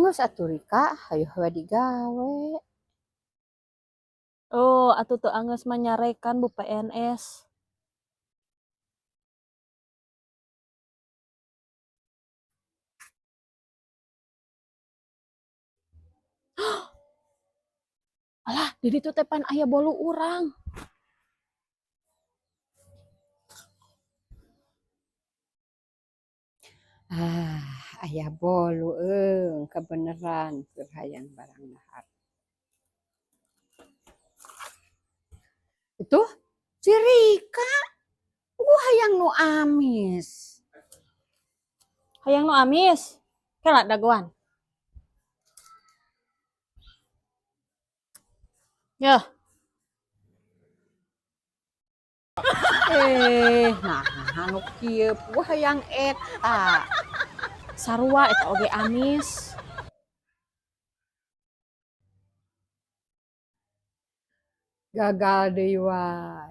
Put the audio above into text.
Geus atuh Rika, hayu we digawe. Oh, atuh teu anggeus manyarekan Bu PNS. Alah, di ditu teh pan aya bolu urang. Aya bolu kebeneran keur hayang barang dahar. Itu si Rika, hayang nu amis. Hayang nu amis. Kela dagoan. Yah, Nah anu kieu hayang eta. sarua eta oge amis. Gagal deui wae.